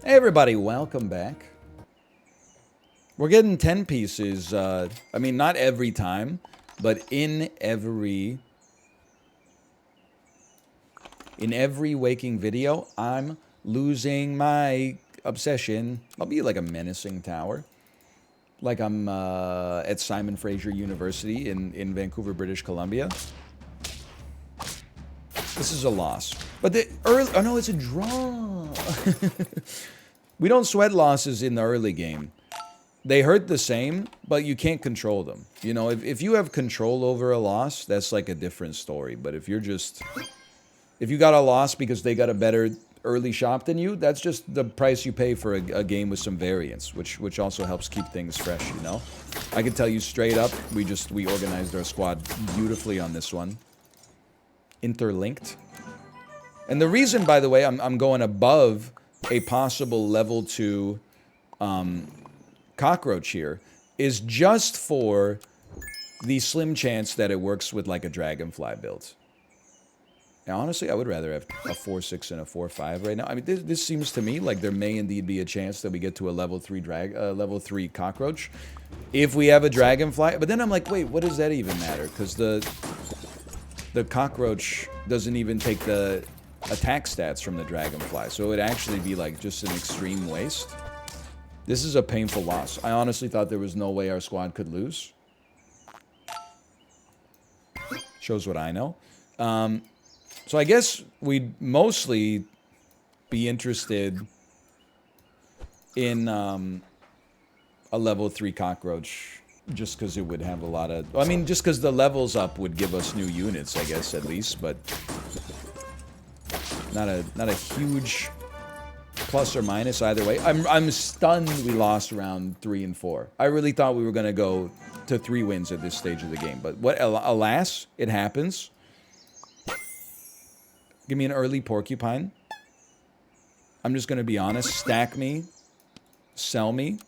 Hey everybody, welcome back. We're getting 10 pieces, I mean not every time, but in every waking video, I'm losing my obsession. I'll be like a menacing tower. Like I'm at Simon Fraser University in Vancouver, British Columbia. This is a loss. But the early, oh no, it's a draw. We don't sweat losses in the early game. They hurt the same, but you can't control them. You know, if you have control over a loss, that's like a different story. But if you got a loss because they got a better early shop than you, that's just the price you pay for a game with some variance, which also helps keep things fresh, you know? I can tell you straight up, we organized our squad beautifully on this one. Interlinked. And the reason, by the way, I'm going above a possible level 2 cockroach here is just for the slim chance that it works with like a dragonfly build. Now, honestly, I would rather have a 4-6 and a 4-5 right now. I mean, this seems to me like there may indeed be a chance that we get to a level 3 cockroach if we have a dragonfly. But then I'm like, wait, what does that even matter? Because the cockroach doesn't even take the attack stats from the dragonfly, so it would actually be like just an extreme waste. This is a painful loss. I honestly thought there was no way our squad could lose. Shows what I know. So I guess we'd mostly be interested in a level 3 cockroach, just because it would have a lot of... I mean, just because the levels up would give us new units, I guess, at least, but... Not a huge plus or minus either way. I'm stunned we lost round 3 and 4. I really thought we were going to go to 3 wins at this stage of the game. But alas, it happens. Give me an early porcupine. I'm just going to be honest. Stack me. Sell me.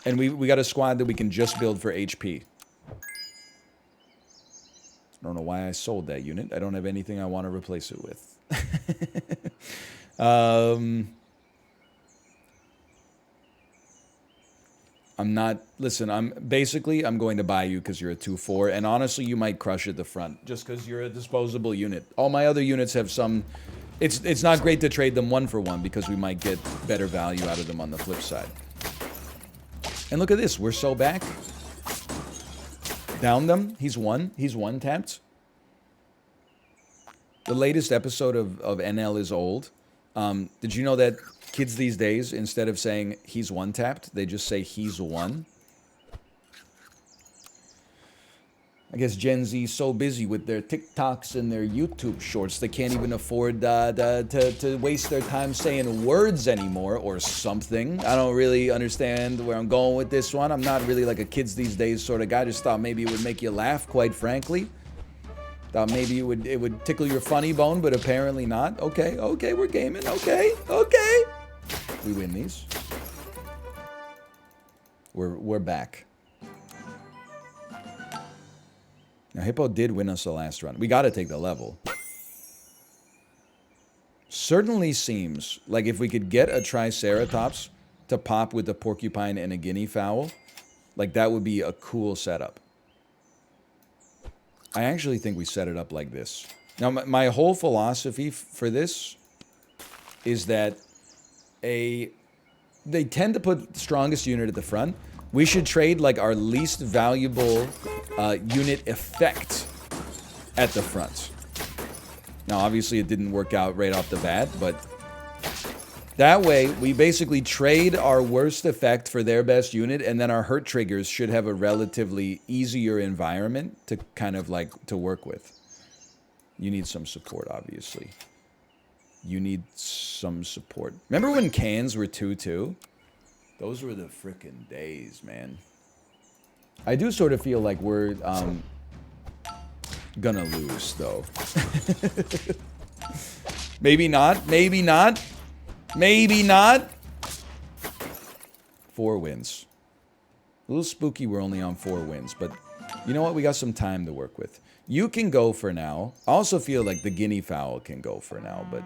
And we got a squad that we can just build for HP. I don't know why I sold that unit. I don't have anything I want to replace it with. I'm not... Listen, I'm going to buy you because you're a 2-4. And honestly, you might crush at the front just because you're a disposable unit. All my other units have some... It's not great to trade them 1-for-1 because we might get better value out of them on the flip side. And look at this. We're so back. Down them. He's one tapped. The latest episode of NL is old. Did you know that kids these days, instead of saying he's one tapped, they just say he's one? I guess Gen Z is so busy with their TikToks and their YouTube shorts, they can't even afford to waste their time saying words anymore or something. I don't really understand where I'm going with this one. I'm not really like a kids these days sort of guy. Just thought maybe it would make you laugh, quite frankly. Thought maybe it would tickle your funny bone, but apparently not. Okay, we're gaming. Okay. We win these. We're back. Now, Hippo did win us the last run. We got to take the level. Certainly seems like if we could get a Triceratops to pop with a porcupine and a guinea fowl, like that would be a cool setup. I actually think we set it up like this. Now, my whole philosophy for this is that they tend to put the strongest unit at the front. We should trade like our least valuable unit effect at the front. Now, obviously, it didn't work out right off the bat, but that way, we basically trade our worst effect for their best unit, and then our hurt triggers should have a relatively easier environment to kind of like to work with. You need some support, obviously. You need some support. Remember when cans were 2-2? Those were the frickin' days, man. I do sort of feel like we're gonna lose, though. Maybe not. Maybe not. Maybe not. 4 wins. A little spooky we're only on 4 wins, but you know what? We got some time to work with. You can go for now. I also feel like the guinea fowl can go for now, but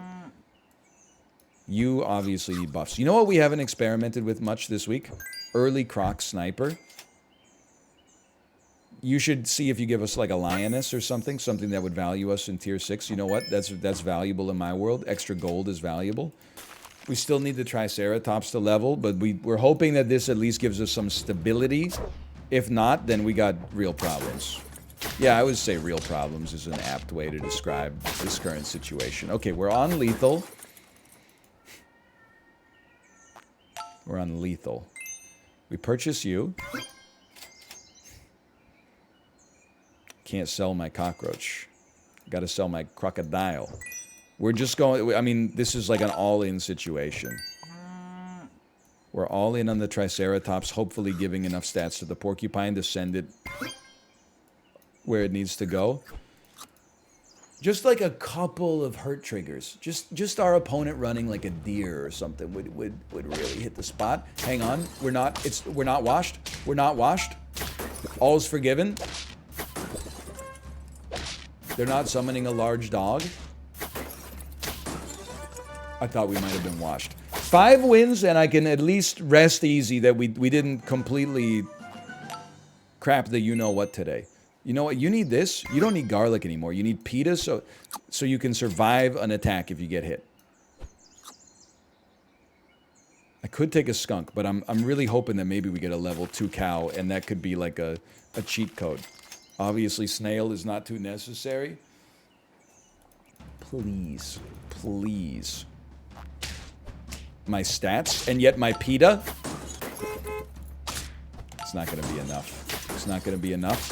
You obviously need buffs. You know what we haven't experimented with much this week? Early Croc Sniper. You should see if you give us like a Lioness or something that would value us in tier 6. You know what? That's valuable in my world. Extra gold is valuable. We still need the Triceratops to level, but we're hoping that this at least gives us some stability. If not, then we got real problems. Yeah, I would say real problems is an apt way to describe this current situation. Okay, we're on lethal. We're on lethal. We purchase you. Can't sell my cockroach. Gotta sell my crocodile. We're just going... I mean, this is like an all-in situation. We're all in on the Triceratops, hopefully giving enough stats to the Porcupine to send it where it needs to go. Just like a couple of hurt triggers. Just our opponent running like a deer or something would really hit the spot. Hang on. We're not washed. We're not washed. All's forgiven. They're not summoning a large dog. I thought we might have been washed. 5 wins, and I can at least rest easy that we didn't completely crap the you-know-what today. You know what? You need this. You don't need garlic anymore. You need pita so you can survive an attack if you get hit. I could take a skunk, but I'm really hoping that maybe we get a level 2 cow, and that could be like a cheat code. Obviously, snail is not too necessary. Please. Please. My stats, and yet my PETA. It's not going to be enough. It's not going to be enough.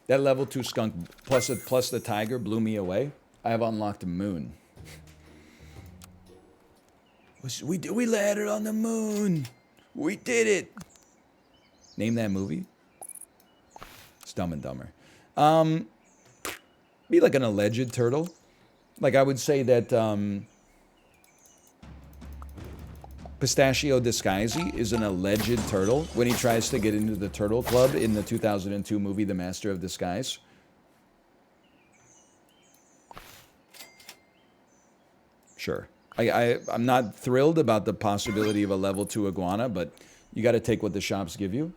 That level 2 skunk plus the tiger blew me away. I have unlocked a moon. We landed on the moon. We did it. Name that movie. It's Dumb and Dumber. Be like an alleged turtle. Like I would say that Pistachio Disguisey is an alleged turtle when he tries to get into the Turtle Club in the 2002 movie The Master of Disguise. Sure. I'm not thrilled about the possibility of a level 2 iguana, but you got to take what the shops give you.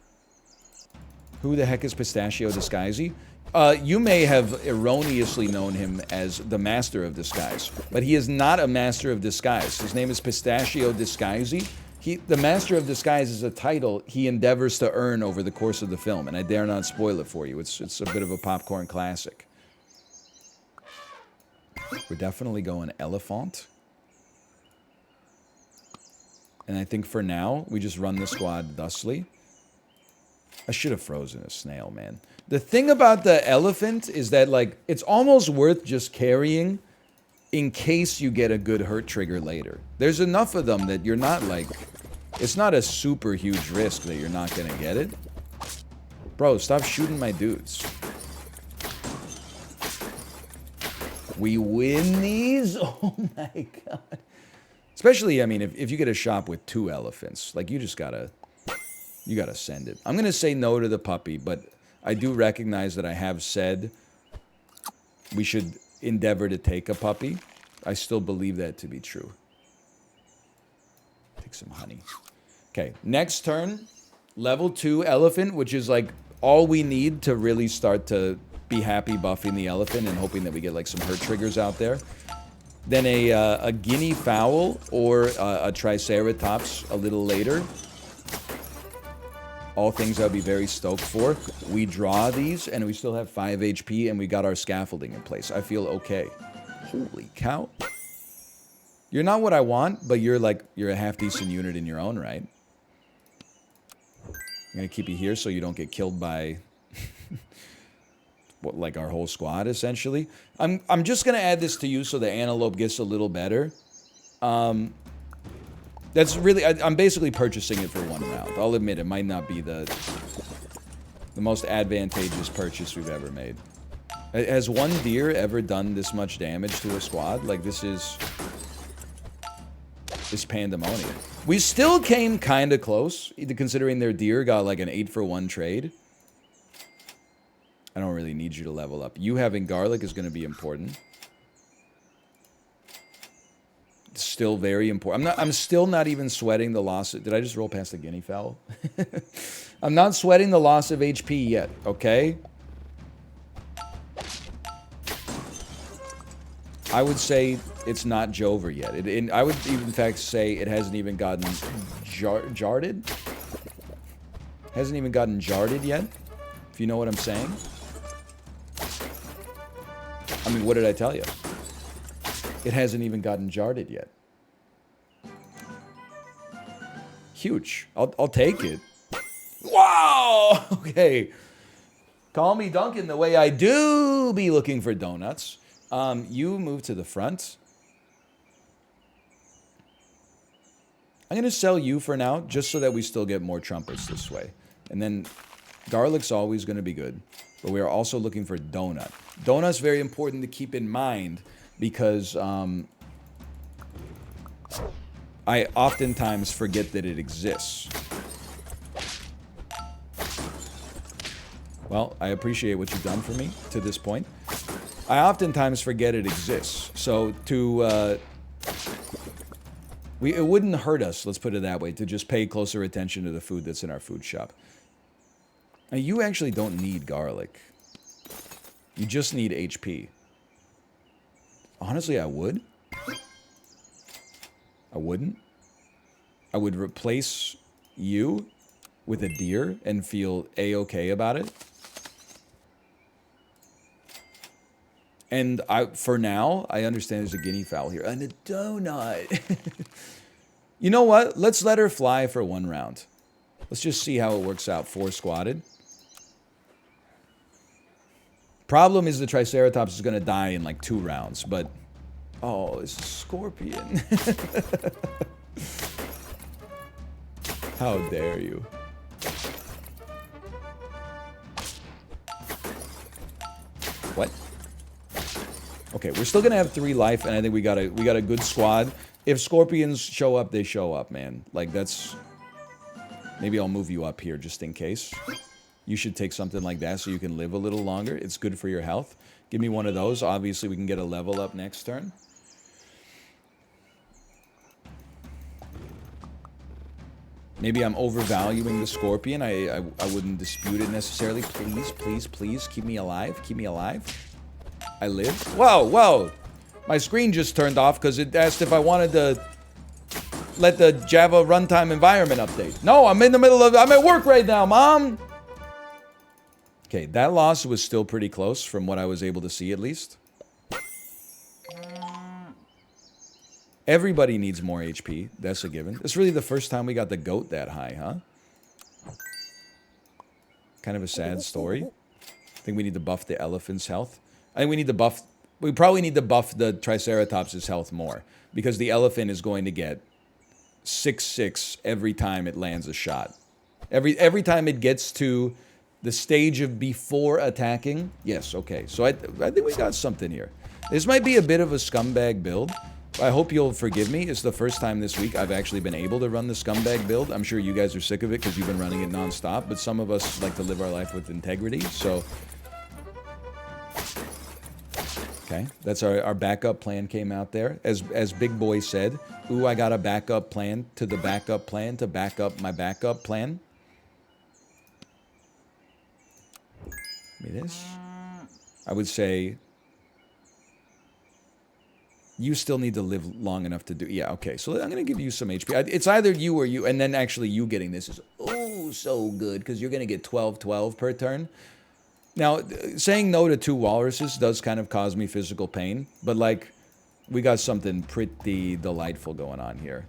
Who the heck is Pistachio Disguisey? You may have erroneously known him as the Master of Disguise, but he is not a Master of Disguise. His name is Pistachio Disguisey. The Master of Disguise is a title he endeavors to earn over the course of the film, and I dare not spoil it for you. It's a bit of a popcorn classic. We're definitely going elephant. And I think for now, we just run the squad thusly. I should have frozen a snail, man. The thing about the elephant is that, like, it's almost worth just carrying in case you get a good hurt trigger later. There's enough of them that you're not, like... It's not a super huge risk that you're not gonna get it. Bro, stop shooting my dudes. We win these? Oh my god. Especially, I mean, if you get a shop with 2 elephants, like, you just gotta... You gotta send it. I'm gonna say no to the puppy, but I do recognize that I have said we should endeavor to take a puppy. I still believe that to be true. Take some honey. Okay, next turn, level 2 elephant, which is like all we need to really start to be happy buffing the elephant and hoping that we get like some hurt triggers out there. Then a guinea fowl or a triceratops a little later. All things I'd be very stoked for. We draw these, and we still have 5 HP, and we got our scaffolding in place. I feel okay. Holy cow. You're not what I want, but you're a half-decent unit in your own right. I'm going to keep you here so you don't get killed by... what, like our whole squad, essentially. I'm just going to add this to you so the antelope gets a little better. That's really... I'm basically purchasing it for 1 round. I'll admit it might not be the most advantageous purchase we've ever made. Has 1 deer ever done this much damage to a squad? Like, this is... This pandemonium. We still came kind of close, considering their deer got like an 8-for-1 trade. I don't really need you to level up. You having garlic is going to be important. still very important. I'm still not even sweating the loss. Did I just roll past the guinea fowl? I'm not sweating the loss of HP yet, okay? I would say it's not Jover yet. I would even, in fact, say it hasn't even gotten jarded. Hasn't even gotten jarded yet, if you know what I'm saying. I mean, what did I tell you? It hasn't even gotten jarded yet. Huge. I'll take it. Wow! Okay. Call me Duncan the way I do be looking for donuts. You move to the front. I'm going to sell you for now, just so that we still get more trumpets this way. And then garlic's always going to be good. But we are also looking for donut. Donut's very important to keep in mind because I oftentimes forget that it exists. Well, I appreciate what you've done for me to this point. I oftentimes forget it exists. So it wouldn't hurt us, let's put it that way, to just pay closer attention to the food that's in our food shop. Now, you actually don't need garlic. You just need HP. Honestly, I would. I wouldn't. I would replace you with a deer and feel A-okay about it. And for now, I understand there's a guinea fowl here. And a donut. You know what? Let's let her fly for one round. Let's just see how it works out. 4 squatted. Problem is the Triceratops is going to die in like 2 rounds. But, oh, it's a scorpion. How dare you? What? Okay, we're still gonna have 3 life, and I think we got a good squad. If scorpions show up, they show up, man. Like, that's... Maybe I'll move you up here just in case. You should take something like that so you can live a little longer. It's good for your health. Give me one of those. Obviously, we can get a level up next turn. Maybe I'm overvaluing the scorpion. I wouldn't dispute it necessarily. Please, please, please, keep me alive. Keep me alive. I live. Whoa, whoa. My screen just turned off because it asked if I wanted to let the Java runtime environment update. No, I'm in the middle of... I'm at work right now, Mom! Okay, that loss was still pretty close from what I was able to see, at least. Everybody needs more HP. That's a given. It's really the first time we got the goat that high, huh? Kind of a sad story. I think we need to buff the elephant's health. I think we need to buff... We probably need to buff the Triceratops' health more. Because the elephant is going to get 6/6 every time it lands a shot. Every time it gets to the stage of before attacking. Yes, okay. So I think we got something here. This might be a bit of a scumbag build. I hope you'll forgive me. It's the first time this week I've actually been able to run the scumbag build. I'm sure you guys are sick of it because you've been running it non-stop. But some of us like to live our life with integrity. So... Okay, that's our backup plan came out there. As Big Boy said, ooh, I got a backup plan to the backup plan to back up my backup plan. Give me this. I would say you still need to live long enough to do... Yeah, okay, so I'm going to give you some HP. It's either you or you, and then actually you getting this is, oh, so good, because you're going to get 12/12 per turn. Now, saying no to 2 walruses does kind of cause me physical pain, but, like, we got something pretty delightful going on here.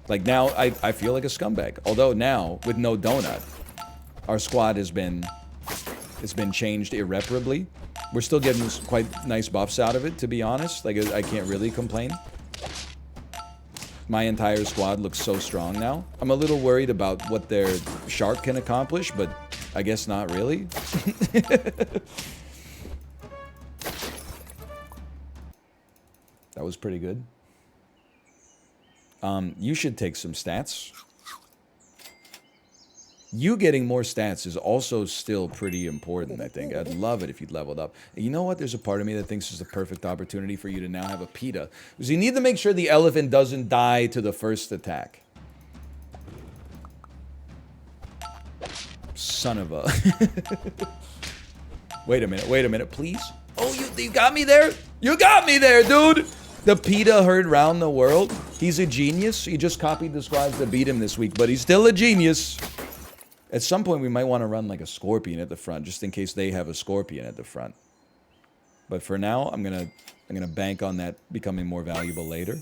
Like, now, I feel like a scumbag. Although now, with no donut, our squad has been... It's been changed irreparably. We're still getting quite nice buffs out of it, to be honest. Like, I can't really complain. My entire squad looks so strong now. I'm a little worried about what their shark can accomplish, but I guess not really. That was pretty good. You should take some stats. You getting more stats is also still pretty important, I think. I'd love it if you'd leveled up. And you know what? There's a part of me that thinks this is the perfect opportunity for you to now have a PETA. Because you need to make sure the elephant doesn't die to the first attack. Son of a... Wait a minute, please. Oh, you got me there? You got me there, dude! The PETA heard round the world. He's a genius. He just copied the squads that beat him this week, but he's still a genius. At some point, we might want to run like a scorpion at the front, just in case they have a scorpion at the front. But for now, I'm gonna bank on that becoming more valuable later.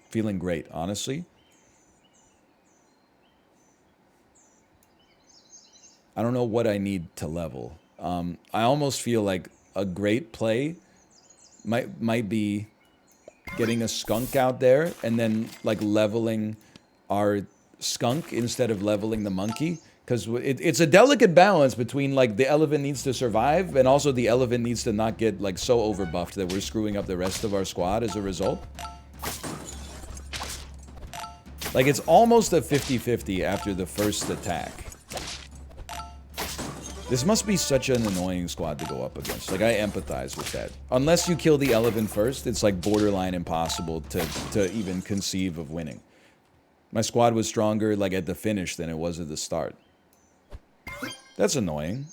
Feeling great, honestly. I don't know what I need to level. I almost feel like a great play might be getting a skunk out there and then like leveling our skunk instead of leveling the monkey. Because it's a delicate balance between like the elephant needs to survive and also the elephant needs to not get like so overbuffed that we're screwing up the rest of our squad as a result. Like it's almost a 50-50 after the first attack. This must be such an annoying squad to go up against. Like, I empathize with that. Unless you kill the elephant first, it's like borderline impossible to even conceive of winning. My squad was stronger, like, at the finish than it was at the start. That's annoying.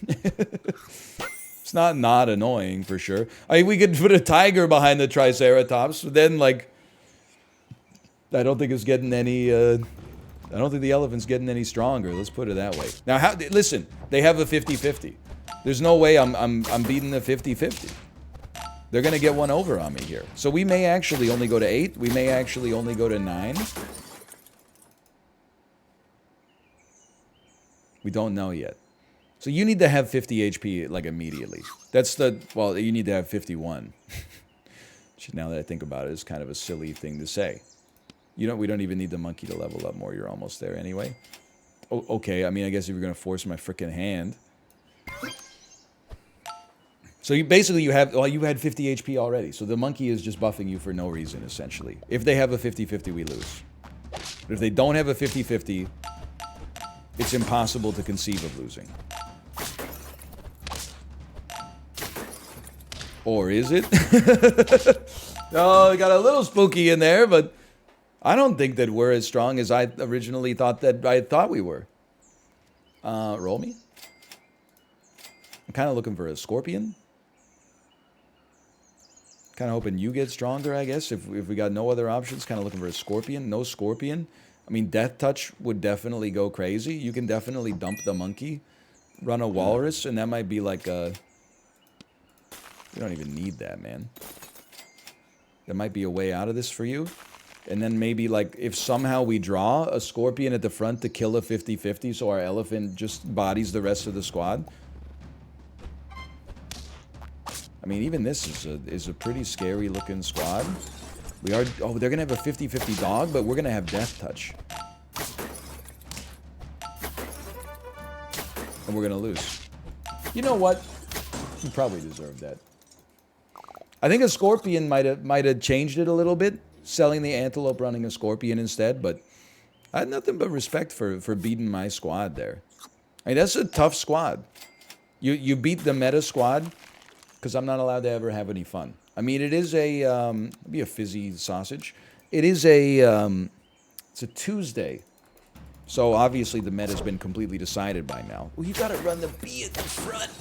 It's not annoying, for sure. I mean, we could put a tiger behind the Triceratops, but then, like... I don't think it's getting any, I don't think the elephant's getting any stronger. Let's put it that way. Now, listen, they have a 50-50. There's no way I'm beating the 50-50. They're going to get one over on me here. So we may actually only go to 8. We may actually only go to 9. We don't know yet. So you need to have 50 HP, like, immediately. That's the... Well, you need to have 51. Which, now that I think about it, is kind of a silly thing to say. We don't even need the monkey to level up more. You're almost there anyway. Okay, I mean, I guess if you're going to force my frickin' hand. So you had 50 HP already. So the monkey is just buffing you for no reason, essentially. If they have a 50-50, we lose. But if they don't have a 50-50, it's impossible to conceive of losing. Or is it? Oh, it got a little spooky in there, but... I don't think that we're as strong as I originally thought we were. Roll me. I'm kind of looking for a scorpion. Kind of hoping you get stronger, I guess. If we got no other options, kind of looking for a scorpion. No scorpion. I mean, Death Touch would definitely go crazy. You can definitely dump the monkey, run a walrus, and that might be like a... You don't even need that, man. There might be a way out of this for you. And then maybe, like, if somehow we draw a scorpion at the front to kill a 50-50 so our elephant just bodies the rest of the squad. I mean, even this is a pretty scary-looking squad. Oh, they're going to have a 50-50 dog, but we're going to have Death Touch. And we're going to lose. You know what? You probably deserve that. I think a scorpion might have changed it a little bit. Selling the antelope, running a scorpion instead, but I had nothing but respect for beating my squad there. I mean, that's a tough squad. You beat the meta squad because I'm not allowed to ever have any fun. I mean, it is be a fizzy sausage. It is it's a Tuesday, so obviously the meta's been completely decided by now. Well, you got to run the B at the front.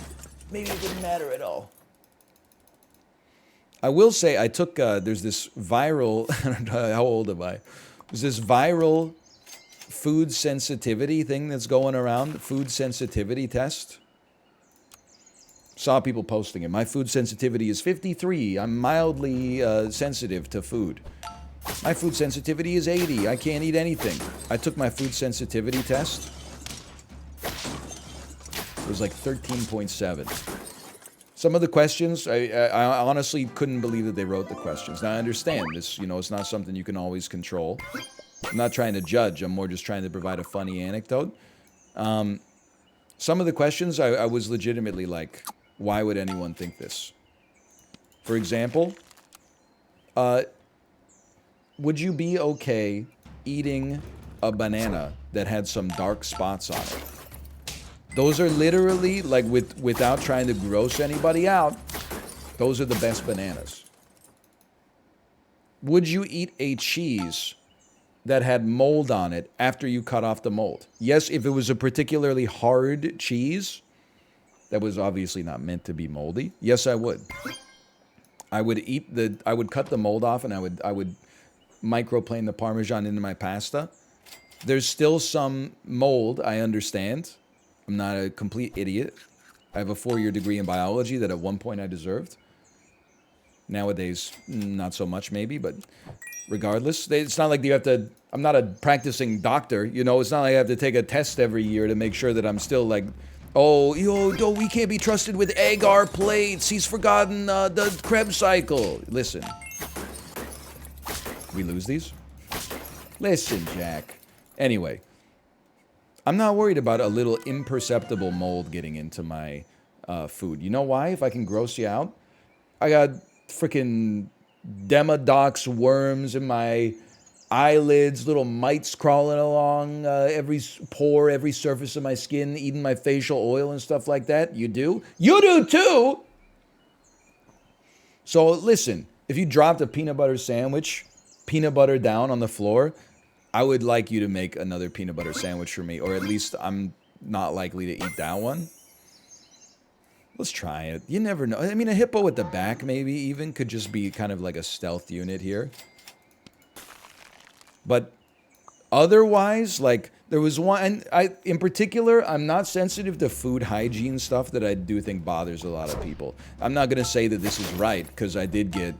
Maybe it didn't matter at all. I will say I took, there's this viral, I don't know, how old am I? There's this viral food sensitivity thing that's going around, food sensitivity test. Saw people posting it. My food sensitivity is 53. I'm mildly sensitive to food. My food sensitivity is 80. I can't eat anything. I took my food sensitivity test. It was like 13.7. Some of the questions, I honestly couldn't believe that they wrote the questions. Now, I understand this, it's not something you can always control. I'm not trying to judge. I'm more just trying to provide a funny anecdote. Some of the questions, I was legitimately like, why would anyone think this? For example, would you be okay eating a banana that had some dark spots on it? Those are literally, like, without trying to gross anybody out, those are the best bananas. Would you eat a cheese that had mold on it after you cut off the mold? Yes, if it was a particularly hard cheese that was obviously not meant to be moldy, yes, I would. I would cut the mold off, and I would microplane the Parmesan into my pasta. There's still some mold, I understand. I'm not a complete idiot. I have a 4-year degree in biology that at one point I deserved. Nowadays, not so much maybe, but regardless, it's not like you have to, I'm not a practicing doctor, you know, it's not like I have to take a test every year to make sure that I'm still like, oh, we can't be trusted with agar plates, he's forgotten the Krebs cycle. Listen. We lose these? Listen, Jack. Anyway. I'm not worried about a little imperceptible mold getting into my food. You know why? If I can gross you out, I got freaking Demodox worms in my eyelids, little mites crawling along every pore, every surface of my skin, eating my facial oil and stuff like that. You do? You do too! So listen, if you dropped a peanut butter sandwich, peanut butter down on the floor, I would like you to make another peanut butter sandwich for me, or at least I'm not likely to eat that one. Let's try it. You never know. I mean, a hippo at the back maybe even could just be kind of like a stealth unit here. But otherwise, like, there was one, and in particular, I'm not sensitive to food hygiene stuff that I do think bothers a lot of people. I'm not going to say that this is right, because I did get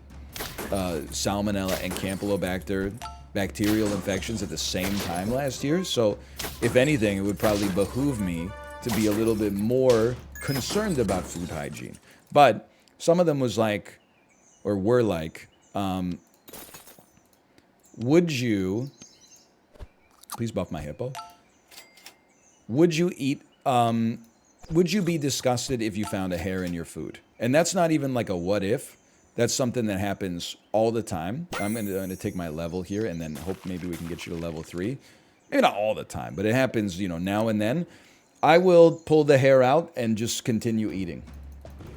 Salmonella and Campylobacter bacterial infections at the same time last year, so if anything, it would probably behoove me to be a little bit more concerned about food hygiene. But some of them was like, or were like, would you, please buff my hippo, would you eat, would you be disgusted if you found a hair in your food? And that's not even like a what if. That's something that happens all the time. I'm going to take my level here and then hope maybe we can get you to level 3. Maybe not all the time, but it happens, you know, now and then. I will pull the hair out and just continue eating.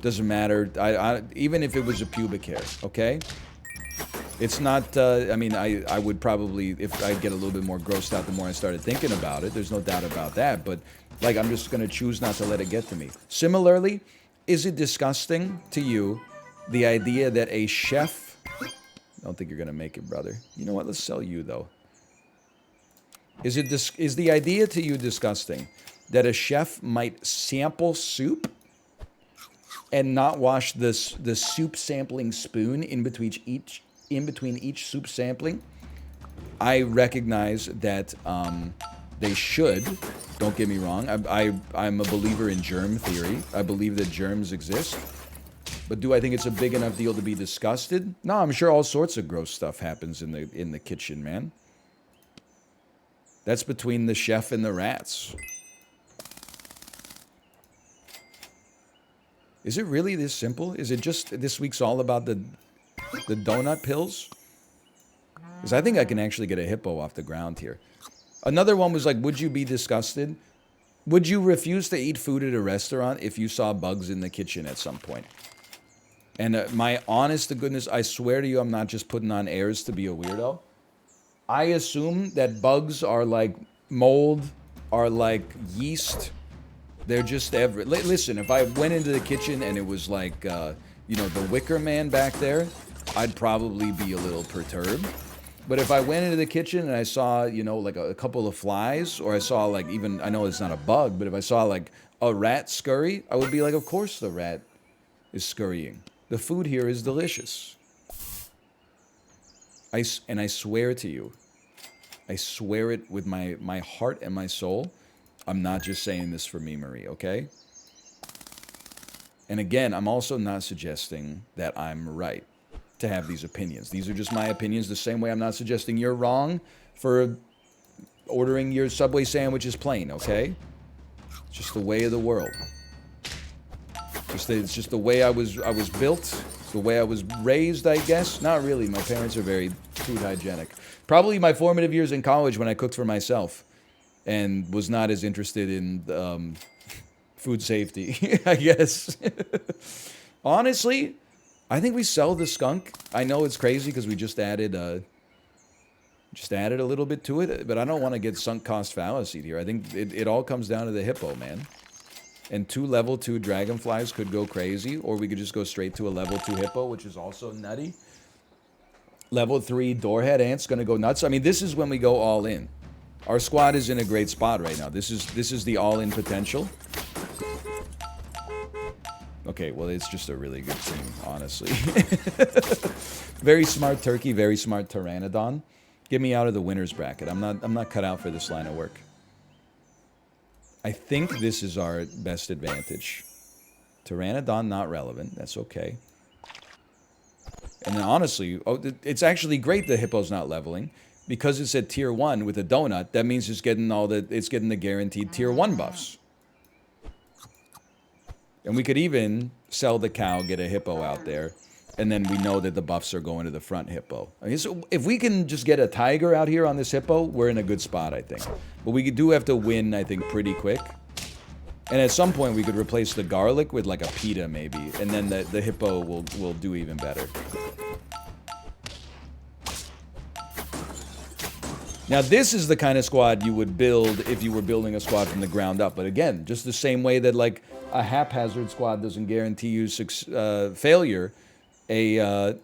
Doesn't matter. Even if it was a pubic hair, okay? It's not, I mean, I would probably, if I get a little bit more grossed out the more I started thinking about it, there's no doubt about that. But, like, I'm just going to choose not to let it get to me. Similarly, is it disgusting to you the idea that a chef, I don't think you're going to make it, brother. You know what? Let's sell you, though. Is the idea to you disgusting that a chef might sample soup and not wash the soup sampling spoon in between each soup sampling? I recognize that they should. Don't get me wrong. I'm a believer in germ theory. I believe that germs exist. But do I think it's a big enough deal to be disgusted? No, I'm sure all sorts of gross stuff happens in the kitchen, man. That's between the chef and the rats. Is it really this simple? Is it just this week's all about the donut pills? Because I think I can actually get a hippo off the ground here. Another one was like, would you be disgusted? Would you refuse to eat food at a restaurant if you saw bugs in the kitchen at some point? And my honest to goodness, I swear to you, I'm not just putting on airs to be a weirdo. I assume that bugs are like mold, are like yeast. They're just listen, if I went into the kitchen and it was like, you know, the Wicker Man back there, I'd probably be a little perturbed. But if I went into the kitchen and I saw, you know, like a couple of flies, or I saw like even, I know it's not a bug, but if I saw like a rat scurry, I would be like, of course the rat is scurrying. The food here is delicious. And I swear to you, I swear it with my heart and my soul, I'm not just saying this for memery, okay? And again, I'm also not suggesting that I'm right to have these opinions. These are just my opinions, the same way I'm not suggesting you're wrong for ordering your Subway sandwiches plain, okay? It's just the way of the world. It's just the way I was built. It's the way I was raised, I guess. Not really. My parents are very food hygienic. Probably my formative years in college when I cooked for myself and was not as interested in food safety, I guess. Honestly, I think we sell the skunk. I know it's crazy because we just added a little bit to it, but I don't want to get sunk cost fallacy here. I think it all comes down to the hippo, man. And 2 level 2 dragonflies could go crazy, or we could just go straight to a level 2 hippo, which is also nutty. Level 3 doorhead ant's gonna go nuts. I mean, this is when we go all in. Our squad is in a great spot right now. This is the all-in potential. Okay, well, it's just a really good team, honestly. Very smart turkey, very smart pteranodon. Get me out of the winner's bracket. I'm not cut out for this line of work. I think this is our best advantage. Pteranodon not relevant. That's okay. And then honestly, it's actually great the hippo's not leveling because it's at tier 1 with a donut. That means it's getting the guaranteed tier 1 buffs. And we could even sell the cow, get a hippo out there, and then we know that the buffs are going to the front hippo. I mean, so if we can just get a tiger out here on this hippo, we're in a good spot, I think. But we do have to win, I think, pretty quick. And at some point, we could replace the garlic with like a pita, maybe. And then the hippo will do even better. Now, this is the kind of squad you would build if you were building a squad from the ground up. But again, just the same way that like a haphazard squad doesn't guarantee you failure, a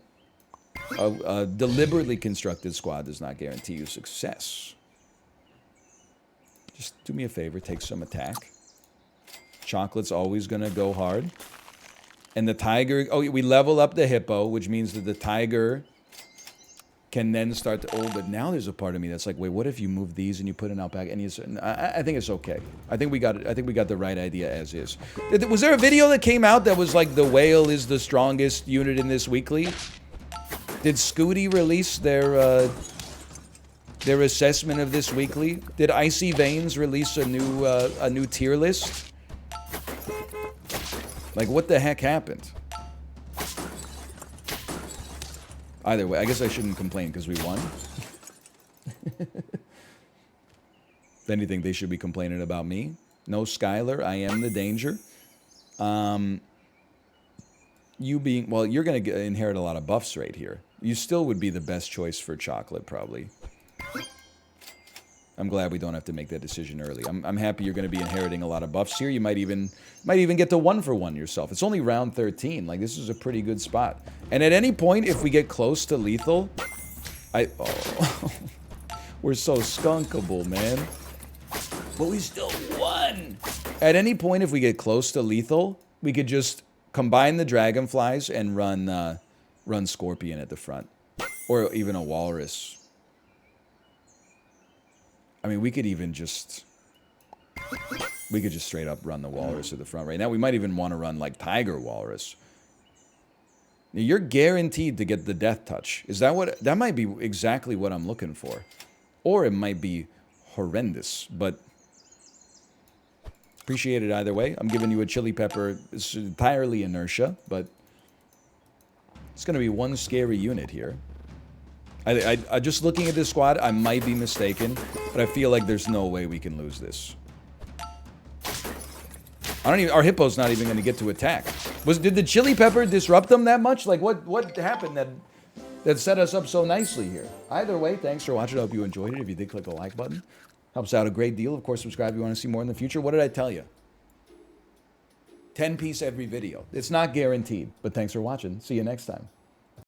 deliberately constructed squad does not guarantee you success. Just do me a favor, take some attack. Chocolate's always going to go hard. And the tiger... Oh, we level up the hippo, which means that the tiger can then start to... Oh, but now there's a part of me that's like, wait, what if you move these and you put an alpaca? And I think it's okay. I think we got the right idea as is. Was there a video that came out that was like the whale is the strongest unit in this weekly? Did Scooty release their assessment of this weekly? Did Icy Veins release a new tier list? Like, what the heck happened? Either way, I guess I shouldn't complain because we won. If anything, they should be complaining about me. No Skylar, I am the danger. You being... Well, you're going to inherit a lot of buffs right here. You still would be the best choice for chocolate, probably. I'm glad we don't have to make that decision early. I'm happy you're going to be inheriting a lot of buffs here. You might even get to 1-for-1 yourself. It's only round 13. Like, this is a pretty good spot. And at any point, if we get close to lethal... Oh, we're so skunkable, man. But we still won! At any point, if we get close to lethal, we could just combine the dragonflies and run Scorpion at the front. Or even a walrus. I mean, we could even just... We could just straight up run the walrus at the front right now. We might even want to run, like, tiger walrus. Now, you're guaranteed to get the death touch. Is that what... That might be exactly what I'm looking for. Or it might be horrendous, but... Appreciate it either way. I'm giving you a chili pepper. It's entirely inertia, but... It's going to be one scary unit here. I just looking at this squad, I might be mistaken, but I feel like there's no way we can lose this. Our hippo's not even going to get to attack. Did the chili pepper disrupt them that much? Like, what happened that set us up so nicely here? Either way, thanks for watching. I hope you enjoyed it. If you did, click the like button. Helps out a great deal. Of course, subscribe if you want to see more in the future. What did I tell you? 10-piece every video. It's not guaranteed, but thanks for watching. See you next time.